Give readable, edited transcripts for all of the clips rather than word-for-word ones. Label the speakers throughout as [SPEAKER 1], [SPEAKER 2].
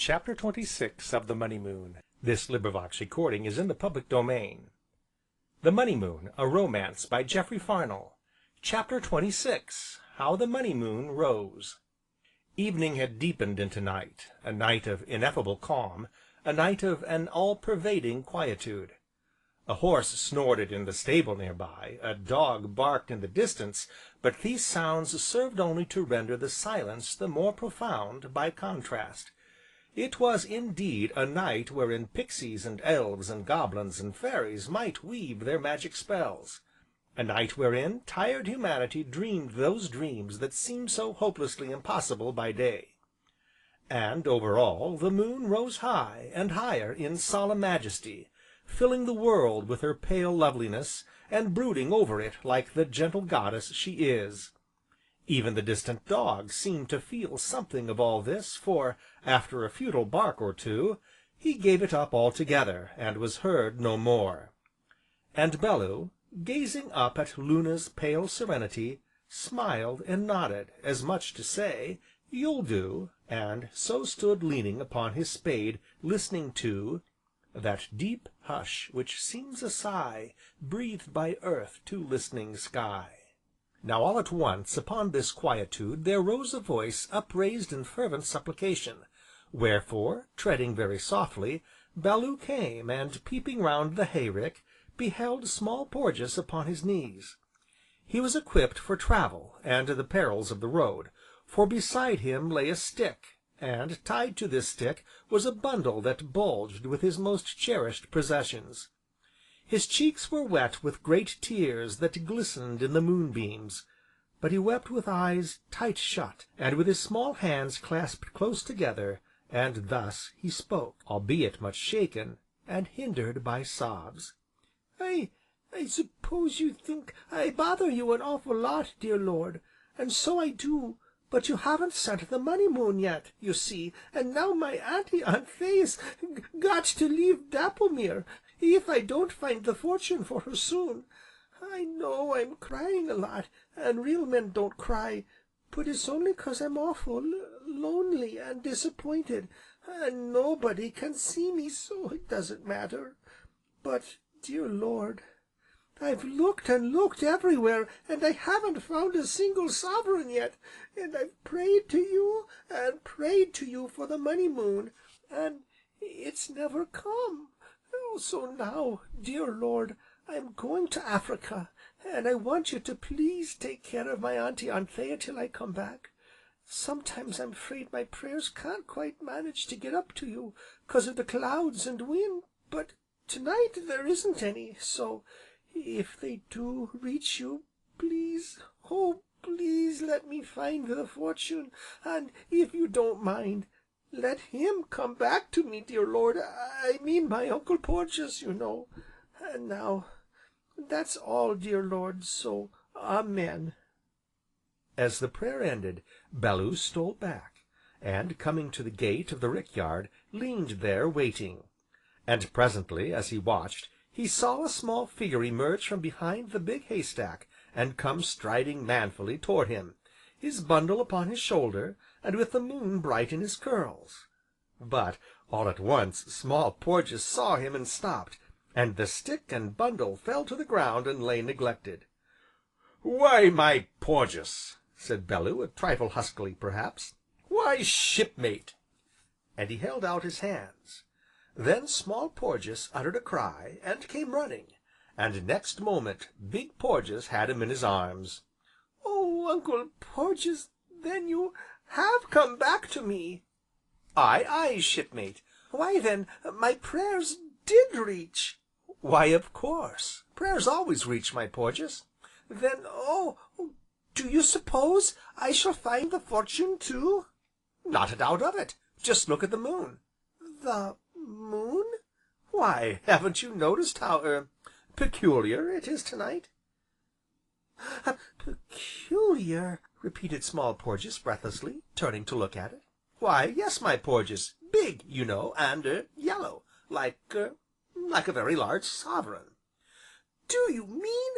[SPEAKER 1] Chapter 26 of the Money Moon. This recording is in the public domain. The Money Moon, a Romance by Jeffery Farnol. Chapter 26 How the Money Moon Rose. Evening had deepened into night, a night of ineffable calm, a night of an all-pervading quietude. A horse snorted in the stable near by, a dog barked in the distance, but these sounds served only to render the silence the more profound by contrast. It was indeed a night wherein pixies and elves and goblins and fairies might weave their magic spells, a night wherein tired humanity dreamed those dreams that seem so hopelessly impossible by day. And, over all, the moon rose high, and higher in solemn majesty, filling the world with her pale loveliness, and brooding over it like the gentle goddess she is. Even the distant dog seemed to feel something of all this, for, after a futile bark or two, he gave it up altogether, and was heard no more. And Bellew, gazing up at Luna's pale serenity, smiled and nodded, as much to say, "You'll do," and so stood leaning upon his spade, listening to that deep hush which seems a sigh, breathed by earth to listening sky. Now all at once upon this quietude there rose a voice upraised in fervent supplication, wherefore, treading very softly, Bellew came, and peeping round the hayrick, beheld Small Porges upon his knees. He was equipped for travel, and the perils of the road, for beside him lay a stick, and tied to this stick was a bundle that bulged with his most cherished possessions. His cheeks were wet with great tears that glistened in the moonbeams, but he wept with eyes tight shut, and with his small hands clasped close together, and thus he spoke, albeit much shaken, and hindered by sobs. "I suppose you think I bother you an awful lot, dear Lord, and so I do. But you haven't sent the Money Moon yet, you see, and now my Auntie Anthea's got to leave Dapplemere, if I don't find the fortune for her soon. I know I'm crying a lot, and real men don't cry, but it's only 'cause I'm awful lonely and disappointed, and nobody can see me, so it doesn't matter. But, dear Lord, I've looked and looked everywhere, and I haven't found a single sovereign yet, and I've prayed to you, and prayed to you for the Money Moon, and it's never come. So now, dear Lord, I'm going to Africa, and I want you to please take care of my Auntie Anthea till I come back. Sometimes I'm afraid my prayers can't quite manage to get up to you, 'cause of the clouds and wind, but tonight there isn't any, so if they do reach you, please, oh, please let me find the fortune, and if you don't mind, let him come back to me, dear Lord, I mean my Uncle Porges, you know. And now, that's all, dear Lord, so amen." As the prayer ended, Bellew stole back, and, coming to the gate of the rick yard, leaned there waiting. And presently, as he watched, he saw a small figure emerge from behind the big haystack, and come striding manfully toward him, his bundle upon his shoulder, and with the moon bright in his curls. But, all at once, Small Porges saw him and stopped, and the stick and bundle fell to the ground and lay neglected. "Why, my Porges!" said Bellew, a trifle huskily perhaps. "Why, shipmate!" and he held out his hands. Then Small Porges uttered a cry, and came running, and next moment Big Porges had him in his arms. "Oh, Uncle Porges, then you have come back to me?" "Aye, aye, shipmate." "Why then, my prayers did reach?" "Why, of course, prayers always reach, my Porges." "Then, oh, do you suppose I shall find the fortune too?" "Not a doubt of it, just look at the moon." "The moon?" "Why, haven't you noticed how, peculiar it is tonight?" "Peculiar?" repeated Small Porges breathlessly, turning to look at it. "Why, yes, my Porges, big, you know, and, yellow, like a very large sovereign." "Do you mean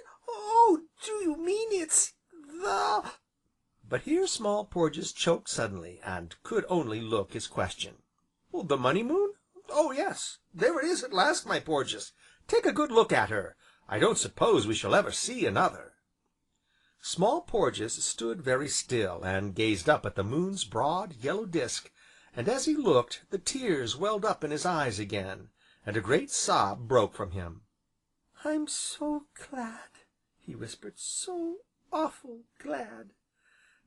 [SPEAKER 1] it's the—" But here Small Porges choked suddenly, and could only look his question.
[SPEAKER 2] The Money Moon? Oh, yes, there it is at last, my Porges. Take a good look at her. I don't suppose we shall ever see another." Small Porges stood very still, and gazed up at the moon's broad, yellow disk, and as he looked the tears welled up in his eyes again, and a great sob broke from him. "I'm so glad," he whispered, "so awful glad."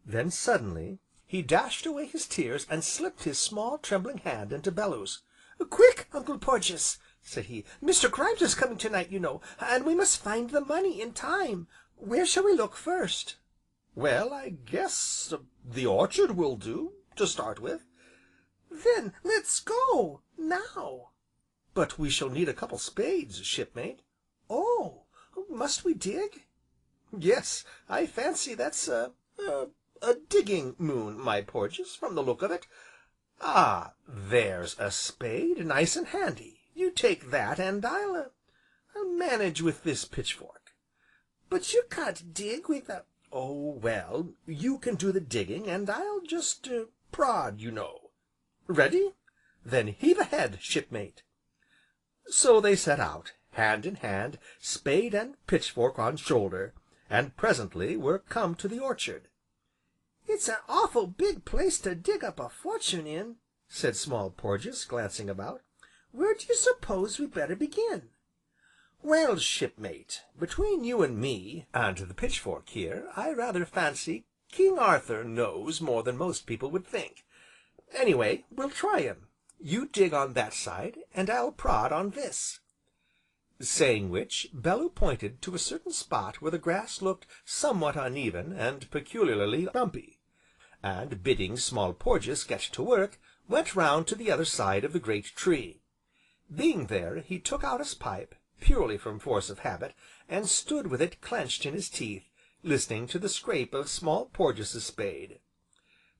[SPEAKER 2] Then suddenly he dashed away his tears, and slipped his small, trembling hand into Bellew's. "Quick, Uncle Porges!" said he. "Mr. Grimes is coming to night, you know, and we must find the money in time. Where shall we look first?"
[SPEAKER 3] "Well, I guess the orchard will do, to start with."
[SPEAKER 2] "Then let's go now."
[SPEAKER 3] "But we shall need a couple spades, Shipmate."
[SPEAKER 2] "Oh, must we dig?"
[SPEAKER 3] "Yes, I fancy that's a digging moon, my Porges, from the look of it. Ah, there's a spade, nice and handy. You take that, and I'll manage with this pitchfork."
[SPEAKER 2] "But you can't dig with a—"
[SPEAKER 3] "Oh, well, you can do the digging, and I'll just prod, you know. Ready? Then heave ahead, Shipmate." So they set out, hand in hand, spade and pitchfork on shoulder, and presently were come to the orchard.
[SPEAKER 2] "It's an awful big place to dig up a fortune in," said Small Porges, glancing about. "Where do you suppose we'd better begin?"
[SPEAKER 3] "Well, Shipmate, between you and me, and the pitchfork here, I rather fancy King Arthur knows more than most people would think. Anyway, we'll try him. You dig on that side, and I'll prod on this." Saying which, Bellew pointed to a certain spot where the grass looked somewhat uneven, and peculiarly bumpy, and, bidding Small Porges get to work, went round to the other side of the great tree. Being there, he took out his pipe, purely from force of habit, and stood with it clenched in his teeth, listening to the scrape of Small Porges's spade.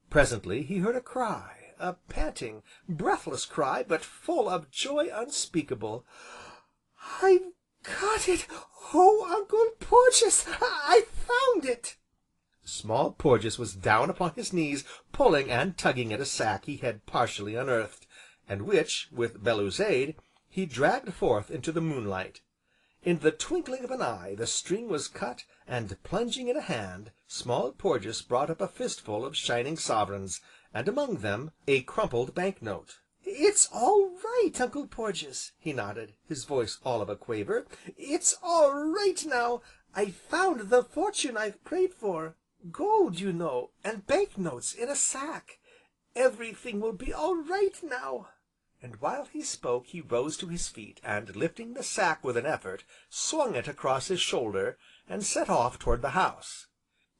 [SPEAKER 3] Presently he heard a cry, a panting, breathless cry, but full of joy unspeakable.
[SPEAKER 2] "I've got it! Oh, Uncle Porges, I found it!"
[SPEAKER 3] Small Porges was down upon his knees, pulling and tugging at a sack he had partially unearthed, and which, with Bellew's aid, he dragged forth into the moonlight. In the twinkling of an eye the string was cut, and, plunging in a hand, Small Porges brought up a fistful of shining sovereigns, and among them a crumpled bank note.
[SPEAKER 2] "It's all right, Uncle Porges," he nodded, his voice all of a quaver. "It's all right now. I found the fortune I've prayed for. Gold, you know, and bank notes in a sack. Everything will be all right now."
[SPEAKER 3] And while he spoke he rose to his feet, and, lifting the sack with an effort, swung it across his shoulder, and set off toward the house.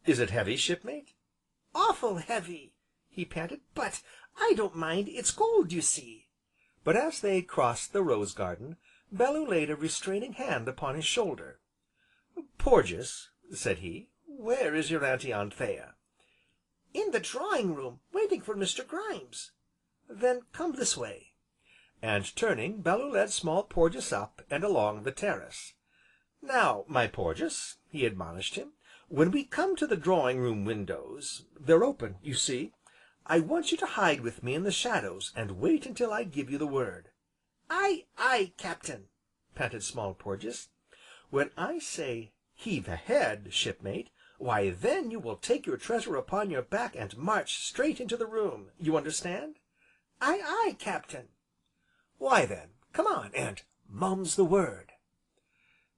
[SPEAKER 3] "Is it heavy, Shipmate?"
[SPEAKER 2] "Awful heavy," he panted, "but I don't mind, it's gold, you see."
[SPEAKER 3] But as they crossed the rose garden, Bellew laid a restraining hand upon his shoulder. "Porges," said he, "where is your Auntie Anthea?"
[SPEAKER 2] "In the drawing room, waiting for Mr. Grimes."
[SPEAKER 3] "Then come this way." And turning, Bellew led Small Porges up, and along the terrace. "Now, my Porges," he admonished him, "when we come to the drawing room windows, they're open, you see, I want you to hide with me in the shadows, and wait until I give you the word."
[SPEAKER 2] "Aye, aye, Captain,"
[SPEAKER 3] panted Small Porges. "When I say 'heave ahead,' Shipmate, why then you will take your treasure upon your back, and march straight into the room, you understand?"
[SPEAKER 2] "Aye, aye, Captain."
[SPEAKER 3] "Why then, come on, and mum's the word."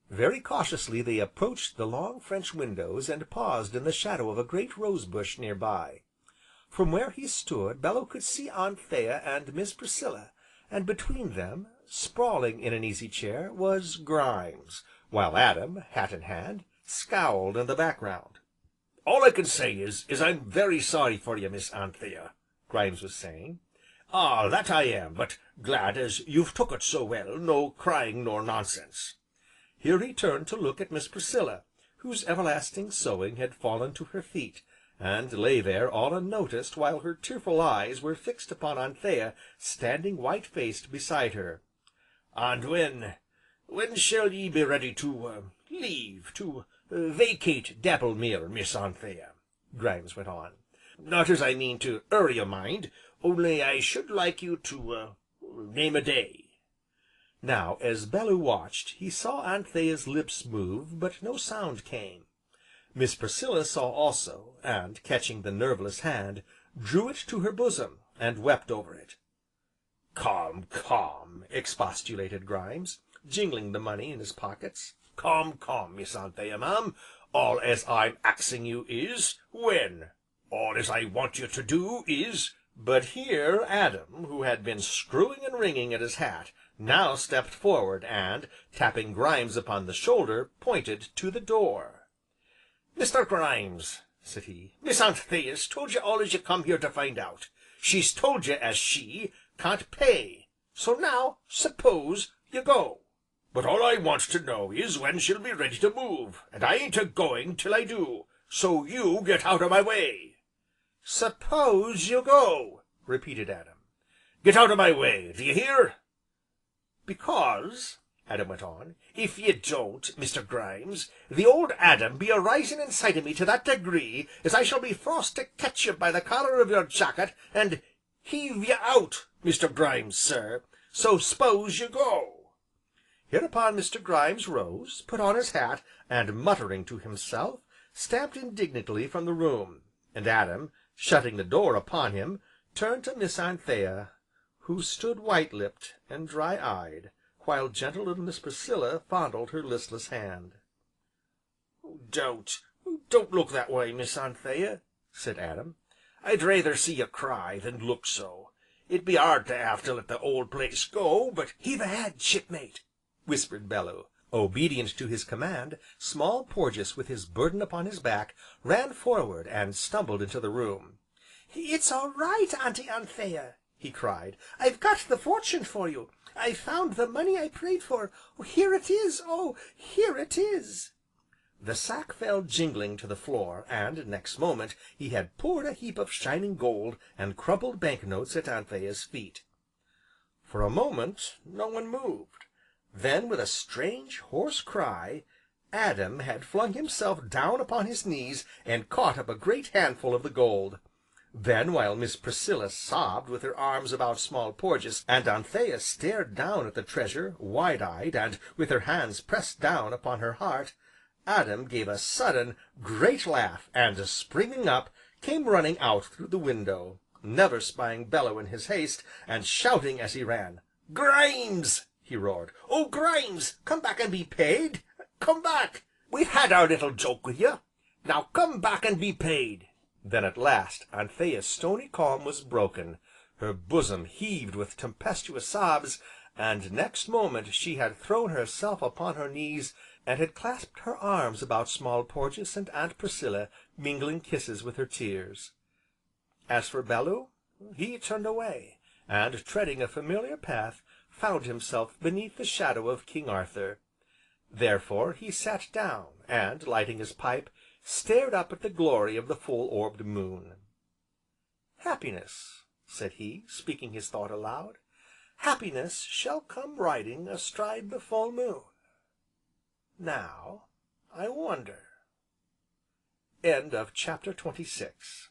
[SPEAKER 3] Very cautiously they approached the long French windows, and paused in the shadow of a great rose bush near by. From where he stood Bellew could see Anthea and Miss Priscilla, and between them, sprawling in an easy chair, was Grimes, while Adam, hat in hand, scowled in the background.
[SPEAKER 1] "All I can say is I'm very sorry for you, Miss Anthea," Grimes was saying. "Ah, that I am, but glad as you've took it so well, no crying nor nonsense."
[SPEAKER 3] Here he turned to look at Miss Priscilla, whose everlasting sewing had fallen to her feet, and lay there all unnoticed while her tearful eyes were fixed upon Anthea standing white-faced beside her.
[SPEAKER 1] "And when shall ye be ready to vacate Dapplemere, Miss Anthea?" Grimes went on. "Not as I mean to 'urry you, mind,
[SPEAKER 2] only I should like you to, name a day."
[SPEAKER 3] Now, as Bellew watched, he saw Anthea's lips move, but no sound came. Miss Priscilla saw also, and, catching the nerveless hand, drew it to her bosom, and wept over it.
[SPEAKER 2] "Come, come,"
[SPEAKER 3] expostulated Grimes, jingling the money in his pockets.
[SPEAKER 2] "Come, come, Miss Anthea, ma'am, all as I'm axing you is, when? All as I want you to do is—"
[SPEAKER 3] But here Adam, who had been screwing and wringing at his hat, now stepped forward, and, tapping Grimes upon the shoulder, pointed to the door.
[SPEAKER 2] "Mr. Grimes," said he, "Miss Anthea's told you all as you come here to find out. She's told you as she can't pay, so now, suppose you go. But all I wants to know is when she'll be ready to move, and I ain't a-going till I do, so you get out of my way."
[SPEAKER 3] "Suppose you go," repeated Adam.
[SPEAKER 2] "Get out of my way, do you hear?"
[SPEAKER 3] "Because,"
[SPEAKER 2] Adam went on, "if you don't, Mr. Grimes, the old Adam be a-rising inside of me to that degree as I shall be forced to catch you by the collar of your jacket, and heave you out, Mr. Grimes, sir, so s'pose you go."
[SPEAKER 3] Hereupon Mr. Grimes rose, put on his hat, and, muttering to himself, stamped indignantly from the room, and Adam, shutting the door upon him, turned to Miss Anthea, who stood white-lipped and dry-eyed, while gentle little Miss Priscilla fondled her listless hand.
[SPEAKER 2] Don't look that way, Miss Anthea," said Adam. "I'd rather see you cry than look so. It'd be 'ard to 'ave to let the old place go, but—"
[SPEAKER 3] "Heave ahead, Shipmate," whispered Bellew. Obedient to his command, Small Porges, with his burden upon his back, ran forward, and stumbled into the room. "It's all right, Auntie Anthea," he cried. "I've got the fortune for you. I've found the money I prayed for. Here it is, oh, here it is!" The sack fell jingling to the floor, and, next moment, he had poured a heap of shining gold and crumpled bank notes at Anthea's feet. For a moment no one moved. Then, with a strange, hoarse cry, Adam had flung himself down upon his knees, and caught up a great handful of the gold. Then, while Miss Priscilla sobbed with her arms about Small Porges, and Anthea stared down at the treasure, wide-eyed, and with her hands pressed down upon her heart, Adam gave a sudden, great laugh, and, springing up, came running out through the window, never spying Bellew in his haste, and shouting as he ran: "Grimes!" he roared. "Oh, Grimes! Come back and be paid! Come back! We've had our little joke with you, now come back and be paid!" Then, at last, Anthea's stony calm was broken, her bosom heaved with tempestuous sobs, and, next moment, she had thrown herself upon her knees, and had clasped her arms about Small Porges and Aunt Priscilla, mingling kisses with her tears. As for Bellew, he turned away, and, treading a familiar path, found himself beneath the shadow of King Arthur. Therefore he sat down, and, lighting his pipe, stared up at the glory of the full-orbed moon. "Happiness," said he, speaking his thought aloud, "happiness shall come riding astride the full moon. Now, I wonder." Chapter 26